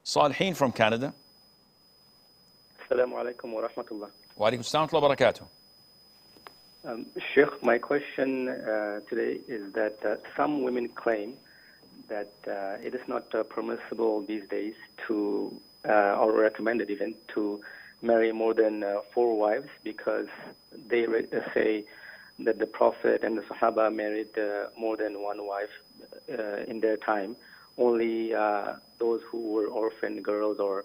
Salihin from Canada. Assalamu alaikum wa rahmatullah. Wa alaikum assalam wa barakatuh. Sheikh, my question today is that some women claim that it is not permissible these days to, or recommended even, to marry more than 4 wives because they say that the Prophet and the Sahaba married more than 1 wife in their time. Only those who were orphan girls or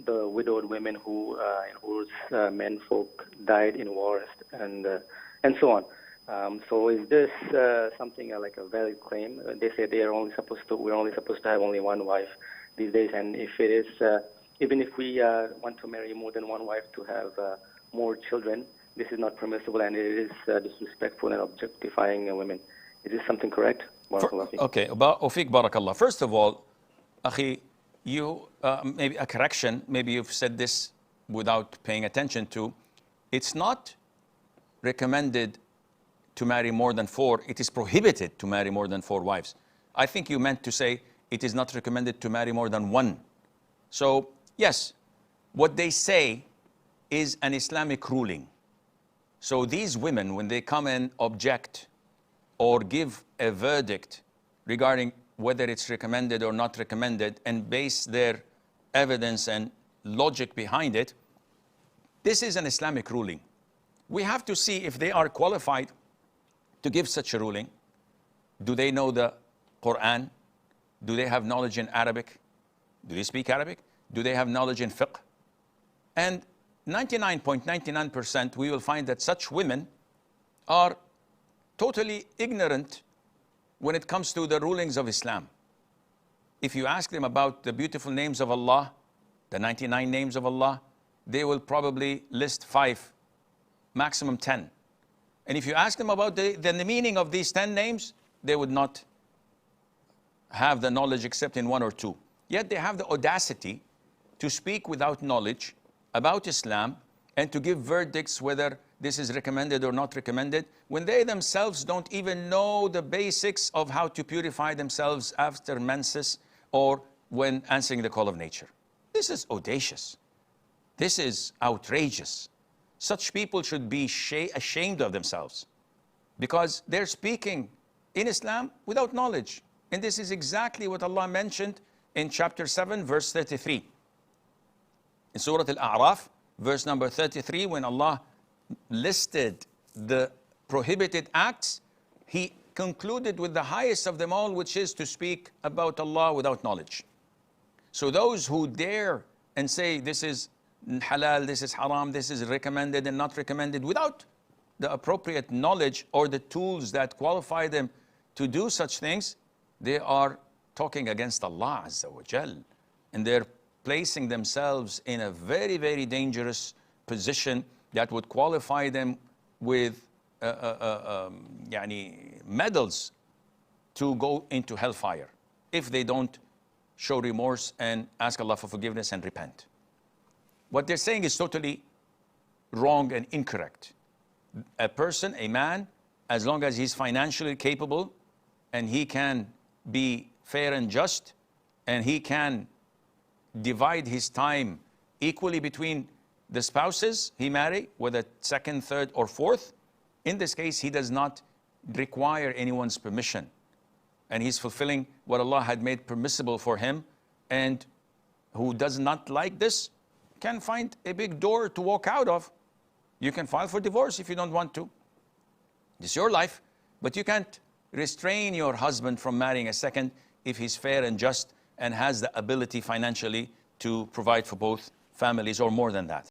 the widowed women whose menfolk died in wars and so on. So is this something like a valid claim? They say we're only supposed to have only 1 wife these days, and if it is, even if we want to marry more than 1 wife to have more children, this is not permissible and it is disrespectful and objectifying women. Is this something correct? Okay, Ufiq Barakallah. First of all, Akhi, you, maybe a correction, maybe you've said this without paying attention to. It's not recommended to marry more than 4. It is prohibited to marry more than 4 wives. I think you meant to say it is not recommended to marry more than 1. So, yes, what they say is an Islamic ruling. So these women, when they come and object or give a verdict regarding whether it's recommended or not recommended and base their evidence and logic behind it, this is an Islamic ruling. We have to see if they are qualified to give such a ruling. Do they know the Quran? Do they have knowledge in Arabic? Do they speak Arabic? Do they have knowledge in fiqh? And 99.99% we will find that such women are totally ignorant when it comes to the rulings of Islam. If you ask them about the beautiful names of Allah, the 99 names of Allah, they will probably list 5, maximum 10. And if you ask them about the meaning of these 10 names, they would not have the knowledge except in 1 or 2. Yet they have the audacity to speak without knowledge about Islam and to give verdicts whether this is recommended or not recommended, when they themselves don't even know the basics of how to purify themselves after menses or when answering the call of nature. This is audacious. This is outrageous. Such people should be ashamed of themselves because they're speaking in Islam without knowledge. And this is exactly what Allah mentioned in chapter 7, verse 33. In Surah Al-A'raf, verse number 33, when Allah listed the prohibited acts, He concluded with the highest of them all, which is to speak about Allah without knowledge. So those who dare and say this is halal, this is haram, this is recommended and not recommended, without the appropriate knowledge or the tools that qualify them to do such things, they are talking against Allah Azza wa Jal. And they're placing themselves in a very, very dangerous position that would qualify them with medals to go into hellfire if they don't show remorse and ask Allah for forgiveness and repent. What they're saying is totally wrong and incorrect. A person, a man, as long as he's financially capable and he can be fair and just and he can divide his time equally between the spouses he marry, whether 2nd, 3rd, or 4th, in this case, he does not require anyone's permission. And he's fulfilling what Allah had made permissible for him. And who does not like this can find a big door to walk out of. You can file for divorce if you don't want to. It's your life, but you can't restrain your husband from marrying a second if he's fair and just and has the ability financially to provide for both families or more than that.